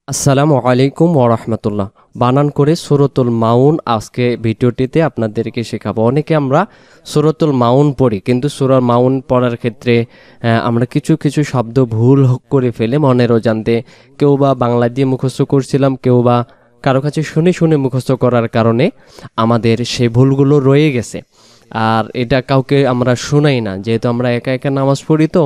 আসসালামু আলাইকুম ওরহমতুল্লাহ। বানান করে সূরাতুল মাউন আজকে ভিডিওটিতে আপনাদেরকে শেখাবো। অনেকে আমরা সূরাতুল মাউন পড়ি, কিন্তু সূরা মাউন পড়ার ক্ষেত্রে আমরা কিছু কিছু শব্দ ভুল করে ফেলে মনের অজান্তে। কেউ বা বাংলা দিয়ে মুখস্থ করছিলাম, কেউ বা কারো কাছে শুনে শুনে মুখস্থ করার কারণে আমাদের সেই ভুলগুলো রয়ে গেছে। আর এটা কাউকে আমরা শুনাই না, যেহেতু আমরা একা একা নামাজ পড়ি, তো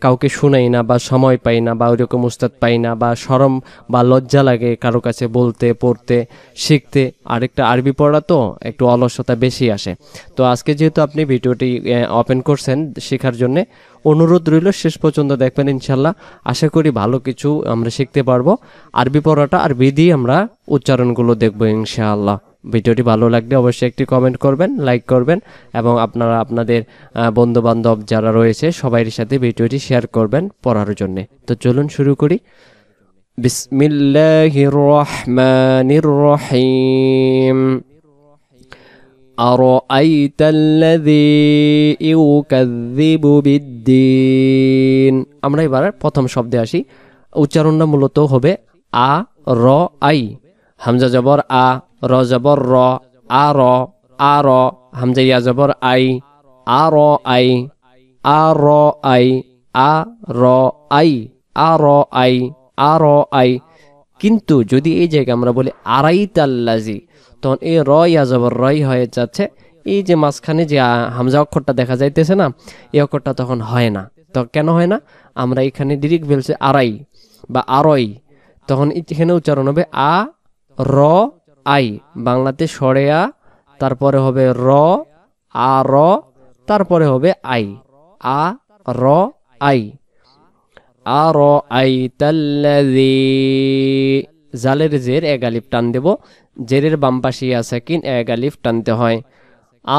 কাউকে শুনাই না বা সময় পাই না বা ওইরকম উস্তাদ পাই না বা শরম বা লজ্জা লাগে কারো কাছে বলতে, পড়তে, শিখতে। আরেকটা আরবি পড়া তো একটু অলসতা বেশি আসে। তো আজকে যেহেতু আপনি ভিডিওটি ওপেন করছেন শেখার জন্য, অনুরোধ রইল শেষ পর্যন্ত দেখবেন, ইনশাল্লাহ আশা করি ভালো কিছু আমরা শিখতে পারবো। আরবি পড়াটা আরবি দিয়ে আমরা উচ্চারণগুলো দেখবো ইনশাআল্লাহ। ভিডিওটি ভালো লাগলে অবশ্যই একটি কমেন্ট করবেন, লাইক করবেন, এবং আপনারা আপনাদের বন্ধু বান্ধব যারা রয়েছে সবাই সাথে ভিডিওটি শেয়ার করবেন পড়ার জন্য। তো চলুন শুরু করি। বিসমিল্লাহির রহমানির রহিম। আরাআইতাল্লাযী ইউকাযযিবু বিদ্দীন। আমরা এবার প্রথম শব্দে আসি। উচ্চারণটা মূলত হবে আ র আই। হামজা জবর আ, র জবর র, আ র, আ র। হামজা ইয়া জবর আই, আ র আই, আ র আই, আ র আই, আ র আই, আ র আই। কিন্তু যদি এই জায়গায় আমরা বলি আরাইতাল্লাজি, তখন এই র ইয়া জবর রই হয়ে যাচ্ছে। এই যে মাঝখানে যে হামজা অক্ষরটা দেখা যাইতেছে না, এই অক্ষরটা তখন হয় না। তো কেন হয় না? আমরা এখানে ডিরেক্ট বলছি আরাই বা আরই, তখন এখানে উচ্চারণ হবে আ র আই। বাংলাতে সরে আ, তারপরে হবে র, আ র, তারপরে হবে আই, আ র আই। আ র আই তাল্লাযী। জালের জের এক আলিফ টান দেব, জেরের বাম পাশে ইয়া সাকিন এক আলিফ টানতে হয়।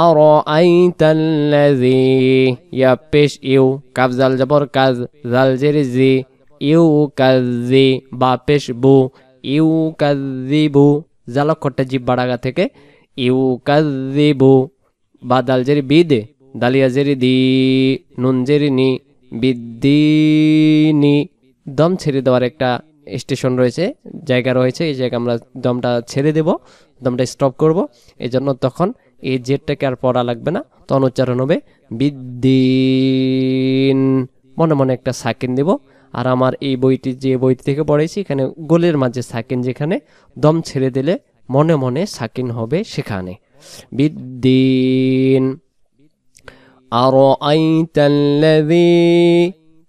আ র আই তাল্লাযী। ইয়া পেশ ইউ, কাফ জাল জবর কাজ, জাল জের জি, ইউ কাজি, বা পেশ বু, ইউ কাজিবু। জাল অক্ষরটা জিব বাড়াগা থেকে ইউ কাজিবু। বা দাল জের বিদে, দালিয়া জের দি, নুন জের নি, বিদ্দিনি। দম ছেড়ে দেওয়ার একটা স্টেশন রয়েছে, জায়গা রয়েছে। এই জায়গায় আমরা দমটা ছেড়ে দেব, দমটা স্টপ করব। এই জন্য তখন এই জেরটাকে আর পড়া লাগবে না, তখন উচ্চারণ হবে বিদ্দিন। মনে মনে একটা সাকিন দেব। আর আমার এই বইটি যে বইটি থেকে পড়েছি, এখানে গোলের মাঝে সাকিন, যেখানে দম ছেড়ে দিলে মনে মনে সাকিন হবে সেখানে। বিদ্দিন। আরাআইতাল্লাযী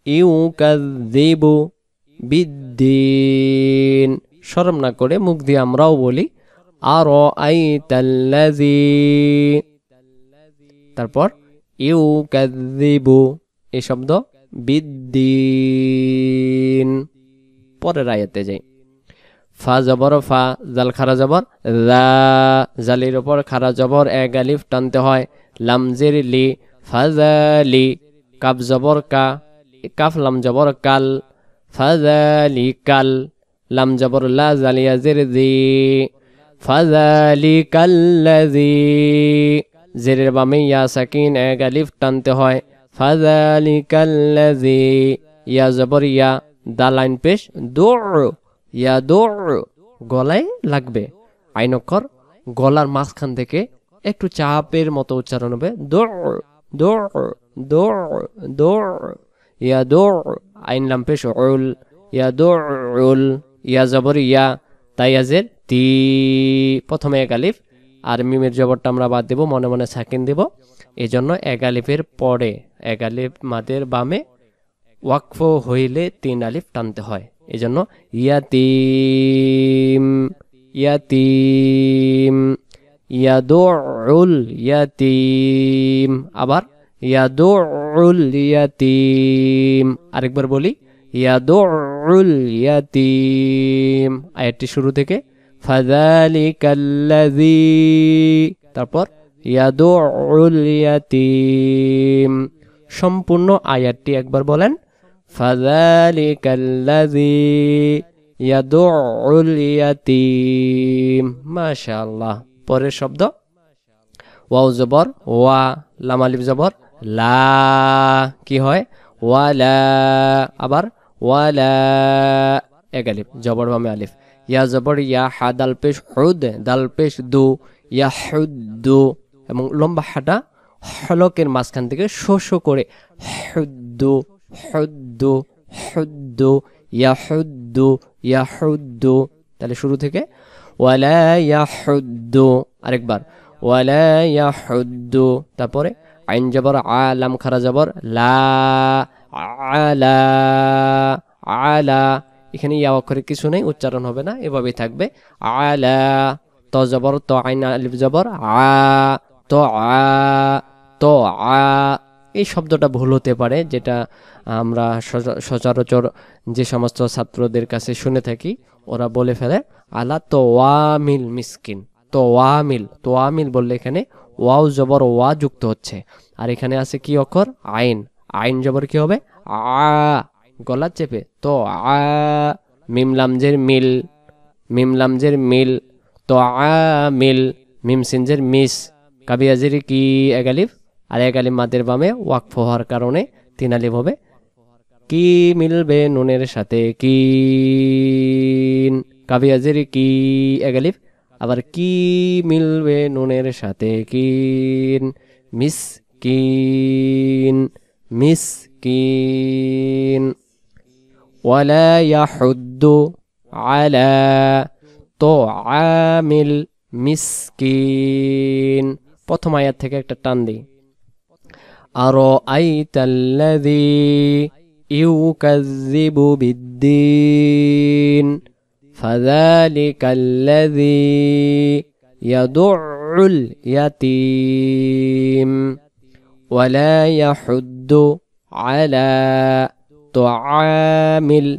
ইউকাযযিবু বিদ্দিন। শরম না করে মুখ দিয়ে আমরাও বলি আরাআইতাল্লাযী। তারপর ইউকাযযিবু, এই শব্দ বিদ্দিন। পরের আয়াতে যাই। ফা জবর ফা, জাল খারা জবর যা, জালির উপর খারা জবর এক আলিফ টানতে হয়। লাম জের লি, ফাজালি। কাফ জবর কা, কাফ লাম জবর কাল, ফাজালি কাল। লাম জবর লা, জালিয়া জের জি, ফাজালি কাল্লাজি। জেরের বামে ইয়া সাকিন এক আলিফ টানতে হয়। ফাজালি কাল্লাজি। ইয়া জবর ইয়া, দা লাইন পেশ দৌড়, ইয়া দৌড়। গলায় লাগবে আইন অক্ষর, গলার মাঝখান থেকে একটু চাপের মতো উচ্চারণ হবে দৌড়, দৌড়, দৌড়, দৌড়। ইয়া দৌড়, আইন লাম পেশ উল, ইয়া দৌড়। ইয়া জবর ইয়া, তাইয়াজের তি। প্রথমে এক আলিফ, আর মিমের জবরটা আমরা বাদ দেব, মনে মনে সাকিন দেব। এই জন্য এক আলিফের পরে এক আলিফ মাদের বামে ওয়াকফ হইলে তিন আলিফ টানতে হয়। এই জন্য ইয়াতিম, ইয়াতিম, ইয়াদুল ইয়াতিম। আবার ইয়াদুল ইয়াতিম। আরেকবার বলি ইয়াদুল ইয়াতিম। আয়াতটি শুরু থেকে ফাযালিকাল্লাযী, তারপর ইয়াদুল ইয়াতিম। সম্পূর্ণ আয়াতটি একবার বলেন। ফাযালিকাল্লাযী ইয়াদুল ইয়াতিম। মাশাআল্লাহ। পরের শব্দ ওয়াও জবর ওয়া, লাম আলিফ জবর লা, কি হয় ওয়ালা। আবার ওয়ালা, এক আলিফ, জবর বামে আলিফ। ইয়া জবর ইয়া, হা দাল পেশ হুদ, দাল পেশ দু, ইয়া হুদ্দু, এবং লম্বা হাটা হলকের মাঝখান থেকে শো করে হুদ্দু হুদ্দু হুদ্দু, ইয়া হুদ্দু ইয়া হুদ্দু। তাহলে শুরু থেকে ওয়ালা ইয়াহুদ্দু, আরেকবার ওয়ালা ইয়াহুদ্দু। তারপরে আইন জবর আ, লাম খারা জবর লা, আলা আলা। এখানে ইয়া অক্ষরে কিছু নেই, উচ্চারণ হবে না, এভাবেই থাকবে আলা। ত জবর ত, আইন আলিফ জবর আ, তো আ, তো আ। এই শব্দটা ভুল হতে পারে, যেটা আমরা সচরাচর যে সমস্ত ছাত্রদের কাছে শুনে থাকি, ওরা বলে ফেলে আলা তোয়ামিল মিসকিন। তোয়ামিল, তোয়ামিল বললে এখানে ওয়াও জবর ওয়া যুক্ত হচ্ছে, আর এখানে আছে কি অক্ষর? আইন। আইন জবর কি হবে? আ, গলা চেপে তো আ। মিম লামজের মিল, মিম লামজের মিল, তো আ মিল। মিম সিনজের মিস, কাবিয়াজের কি, এক আলিফ, আর এক আলিফ মাদের বামে ওয়াকফ হওয়ার কারণে 3 আলিফ হবে। কি মিলবে নুনের সাথে কি, কাবিয়াজের কি, এক আলিফ, আবার কি মিলবে নুনের সাথে কিন, মিসকিন মিসকিন। ওয়ালা ইয়াহুদ্দু আলা তোআমিল মিসকিন। প্রথম আয়াত থেকে একটা টান দিই। আরাআইতাল্লাযী ইউকাযযিবু বিদ্দীন ফাযালিকাল্লাযী ইয়াদুউল ইয়াতীম ওয়ালা ইয়াহুদ্দু আলা তোআমিল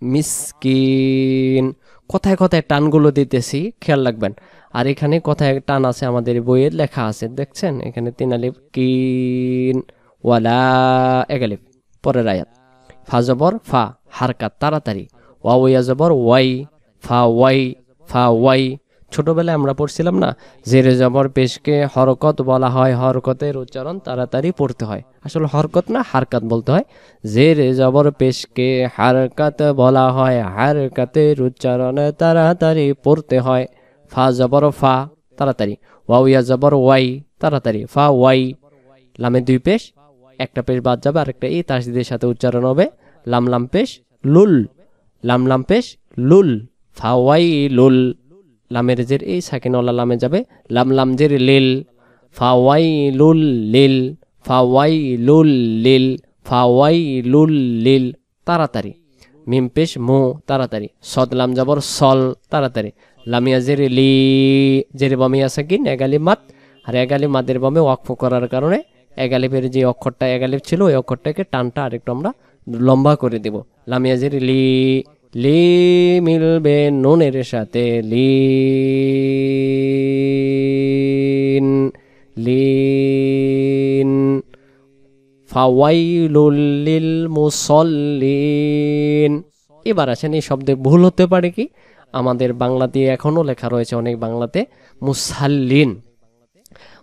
মিসকিন। কথায় কথায় টানগুলো দিতেছি, খেয়াল রাখবেন। আর এখানে কথায় টান আছে, আমাদের বইয়ের লেখা আছে, দেখছেন এখানে 3 আলিফ, কিন ওয়ালা, এক আলিফ। পরের আয়াত ফা জবর ফা, হারকাত তাড়াতাড়ি। ওয়াও ইয়া জবর ওয়াই, ফা ওয়াই, ফা ওয়াই। ছোটবেলায় আমরা পড়ছিলাম না, জেরে জবর পেশকে হরকত বলা হয়, হরকতের উচ্চারণ তাড়াতাড়ি পড়তে হয়। আসলে হরকত না, হারকাত বলতে হয়। জেরে জবর পেশকে হারকাত বলা হয়, হারকাতের উচ্চারণ তাড়াতাড়ি পড়তে হয়। ফা জবর ফা, তাড়াতাড়ি। ওয়াও ইয়া জবর ওয়াই, তাড়াতাড়ি। ফা ওয়াই, লামে 2 পেশ, একটা পেশ বাদ যাবে, আরেকটা এই তাসদিদের সাথে উচ্চারণ হবে। লাম লাম পেশ লুল, লাম লাম পেশ লুল, ফা ওয়াই লুল। লামের জের এই সাকিনওয়ালা লামে যাবে, লাম লাম জের লিল, ফা ওয়াই লুল লিল, ফা ওয়াই লুল লিল, ফা ওয়াই লুল লিল, তাড়াতাড়ি। মিম পেশ মু, তাড়াতাড়ি। সদ লাম জবর সল, তাড়াতাড়ি। লামিয়া জের লি, জের বমিয়া সাকিন, এক আলিফ মাদ, আর এক আলিফ মাদের বমে ওয়াকফ করার কারণে এক আলিফের যে অক্ষরটা এক আলিফ ছিল, ওই অক্ষরটাকে টানটা আরেকটু আমরা লম্বা করে দেব। লামিয়া জের লি, লি মিলবে নুনের সাথে লিন, লিন। ফাওয়াইলুল লিল মুসাল্লিন। এবার আসেন, এই শব্দে ভুল হতে পারে কি, আমাদের বাংলাতে এখনো লেখা রয়েছে অনেক বাংলাতে মুসাল্লিন।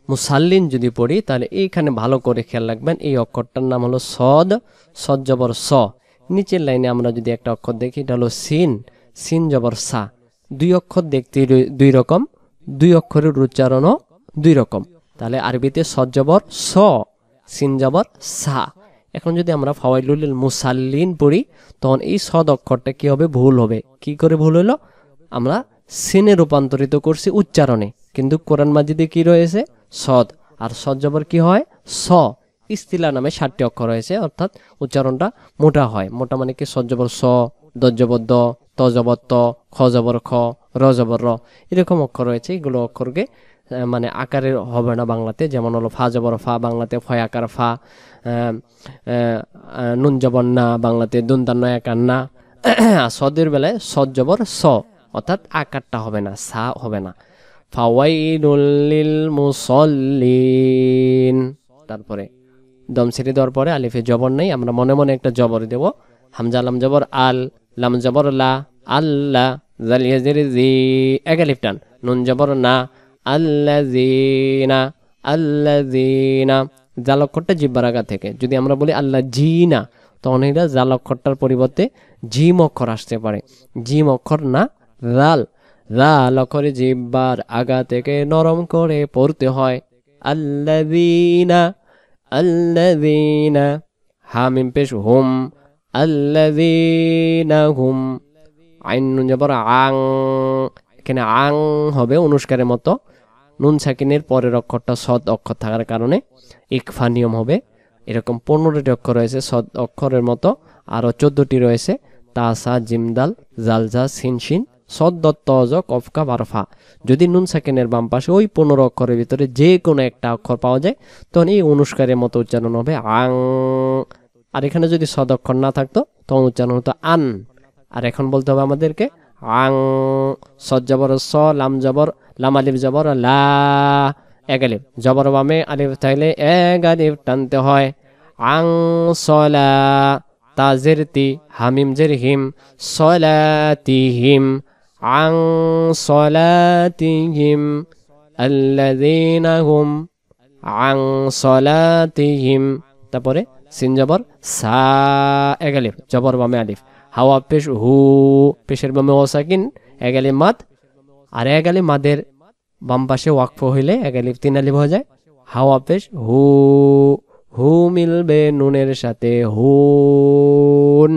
মুসাল্লিন যদি পড়ি, তাহলে এইখানে ভালো করে খেয়াল রাখবেন, এই অক্ষরটার নাম হলো সদ, সদ জবর স। নিচের লাইনে আমরা যদি একটা অক্ষর দেখি, এটা হলো সিন, সিন জবর সা। 2 অক্ষর দেখতে 2 রকম, 2 অক্ষরের উচ্চারণও 2 রকম। তাহলে আরবিতে সদ জবর স, সিন জবর সা। এখন যদি আমরা ফাওয়াইলুল মুসাল্লিন পড়ি, তখন এই সদ অক্ষরটা কি হবে? ভুল হবে। কি করে ভুল হলো? আমরা সিনে রূপান্তরিত করছি উচ্চারণে, কিন্তু কোরআন মাজিদে কি রয়েছে? সদ। আর সদ জবর কি হয়? স। ইস্তিলা নামে 7টি অক্ষর রয়েছে, অর্থাৎ উচ্চারণটা মোটা হয়। মোটা মানে কি? সদ জবর স, দ জবর দ, ত জবর ত, খ জবর খ, র জবর র, এরকম অক্ষর রয়েছে। এগুলো অক্ষরকে মানে আকারের হবে না বাংলাতে। যেমন হলো ফা জবর ফা, বাংলাতে ফয় আকার ফা। নুন জবর না, বাংলাতে দুন নয় আকার না। সদের বেলায় সদ জবর স, অর্থাৎ আকারটা হবে না, সা হবে না। ফাওয়াইলুল লিল মুসাল্লিন। তারপরে দম ছেড়ে দেওয়ার পরে আলিফে জবর নেই, আমরা মনে মনে একটা জবর দেব। হামজা লাম জবর আল, লাম জবর লা, আল্লাহ। জাল ইয়াজির জি, এক আলিফ টান। নুন জবর না, আল্লাযিনা, আল্লাযিনা। জাল অক্ষরটা জিহ্বার আগা থেকে। যদি আমরা বলি আল্লাহ জিনা, তখন এটা জাল অক্ষরটার পরিবর্তে জিম অক্ষর আসতে পারে। জিম অক্ষর না, জাল। জাল অক্ষরে জিহ্বার আগা থেকে নরম করে পড়তে হয়। আল্লাযীনা, আল্লাযীনা। হা মিম পেশ হুম, আল্লাযীনা হুম। আইন নুন জবর আং, এখানে আং হবে অনুষ্কারের মতো। নুন সাকিনের পরের অক্ষরটা সদ অক্ষর থাকার কারণে ইকফা নিয়ম হবে। এরকম 15টি অক্ষর রয়েছে সদ অক্ষরের মতো, আরও 14টি রয়েছে তাসা জিমদাল জালজা সিনশিন সদ দত্ত কফকা বারফা। যদি নুন সাকিনের বাম পাশে ওই 15 অক্ষরের ভিতরে যে কোনো একটা অক্ষর পাওয়া যায় তখন এই অনুষ্কারের মতো উচ্চারণ হবে আং। আর এখানে যদি সদ অক্ষর না থাকতো তখন উচ্চারণ হতো আন। আর এখন বলতে হবে আমাদেরকে আং, সদ জবর স, লাম জবর লাম, আলিফ জবর লা, এক আলিফ জবর বামে আলিফ থাকলে এক আলিফ টানতে হয়। আং সলা, তাজের তি, হামিম জের হিম, সলাতিহিম, আং সলাতিহিম, আল্লাযীনা হুম, আং সলাতিহিম। তারপরে সিন জবর সা, এক আলিফ জবর বামে আলিফ, হাওয়া পেশ হু, পেশের বামে ও সাকিন, এক আলিফ মাদ। আর এক আলিফ মাদের বাম পাশে ওয়াকফ হইলে এক আলিফ 3 আলিফ হয়ে যায়। হাওয়া পেশ হু, হু মিলবে নুনের সাথে হুন,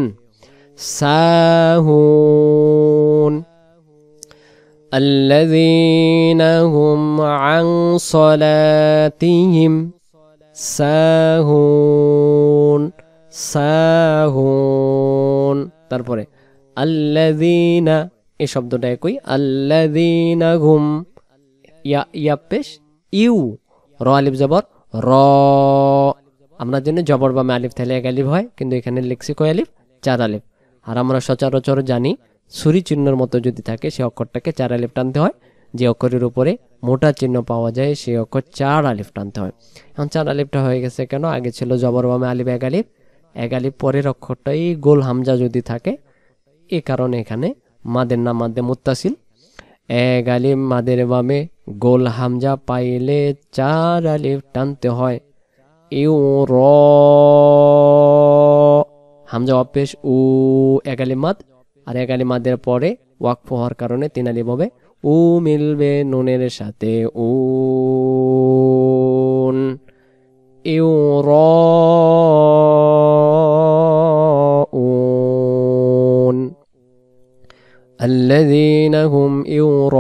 সাহুন। আল্লাযীনা হুম আন সলাতিহিম সাহুন, সাহুন। তারপরে আল্লাযীনা, এই শব্দটা একই, আল্লাযীনা হুম, ইয়া ইয়া পেশ ইউ, র আলিফ জবর র। আমরা জানি জবর বামে আলিফ থাকলে এক আলিফ হয়, কিন্তু এখানে লিখছি কয় আলিফ? 4 আলিফ। আর আমরা সচরাচর জানি ছুরি চিহ্নের মতো যদি থাকে সে অক্ষরটাকে 4 আলিফ টানতে হয়। যে অক্ষরের উপরে মোটা চিহ্ন পাওয়া যায় সেই অক্ষর 4 আলিফ টানতে হয়। এখন 4 আলিফটা হয়ে গেছে কেন? আগে ছিল জবর বামে আলিফ এক আলিফ, এক আলিফ পরের অক্ষরটাই গোল হামজা যদি থাকে, এ কারণে এখানে মাদের নাম মাদে মুত্তাসিল। এক আলিফ মাদের বামে গোল হামজা পাইলে 4 আলিফ টানতে হয়। ইউ র, হামজা অপেশ উ, এক আলিফ মাদ। আর এক আলিফ মাদের পরে ওয়াকফ হওয়ার কারণে 3 আলিফ হবে। উ মিলবে নুনের সাথে উন, ইউ র উন। আল্লাযীনা হুম ইউরাউন।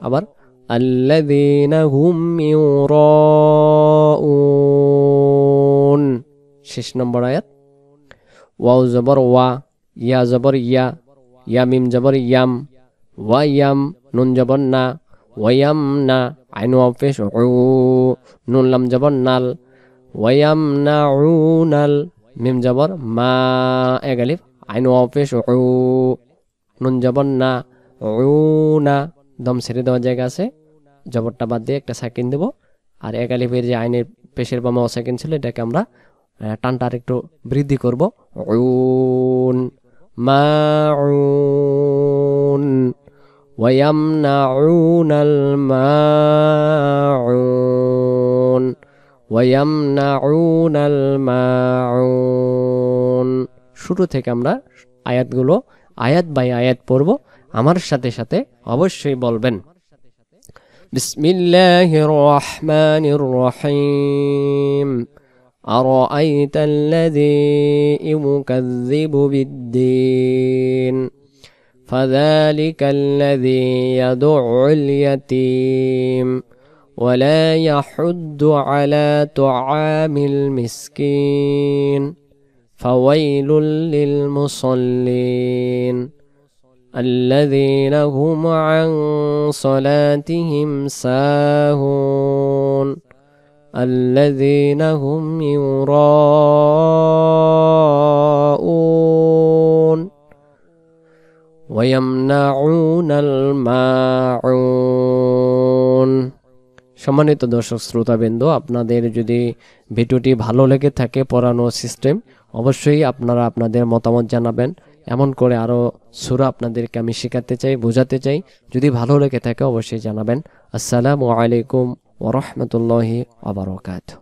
আবার আল্লাযীনা হুম ইউরাউন। শেষ নম্বর আয়াত। ওয়াও জবর ওয়া, ইয়া জবর ইয়া, ইয়া মিম জবর ইয়াম, ওয়া ইয়াম, নুন জবর না, ওয়ায়াম না, আইন ওয়াও পেশ উ, নুন লাম জবর নাল, ওয়ায়াম না উনাল, মিম জবর মা, এক আলিফ, আইন ওয়াও পেশ উ, নুন জবর না, উনা, দম ছেড়ে দেওয়ার জায়গা আছে, জবরটা বাদ দিয়ে একটা সাকিন দেব। আর এক আলিফের যে আইনের পেশের বামে অসাকিন ছিল এটাকে আমরা টানটা আর একটু বৃদ্ধি করব। উন, মাউন, ওয়ায়ামনাউনাল মাউন, ওয়ায়ামনাউনাল মাউন। শুরু থেকে আমরা আয়াতগুলো আয়াত বাই আয়াত পড়ব, আমার সাথে সাথে অবশ্যই বলবেন। বিসমিল্লাহির রহমানির রহিম। أرأيت الذي يكذب بالدين فذلك الذي يدع اليتيم ولا يحض على طعام المسكين فويل للمصلين الذين هم عن صلاتهم ساهون الذين هم يراءون ويمنعون الماعون। সম্মানিত দর্শক শ্রোতাবৃন্দ, আপনাদের যদি ভিডিওটি ভালো লেগে থাকে পড়ানো সিস্টেম, অবশ্যই আপনারা আপনাদের মতামত জানাবেন। এমন করে আরও সূরা আপনাদেরকে আমি শেখাতে চাই, বোঝাতে চাই। যদি ভালো লেগে থাকে অবশ্যই জানাবেন। আসসালামু আলাইকুম ওয়া রাহমাতুল্লাহি ওয়া বারাকাতুহু।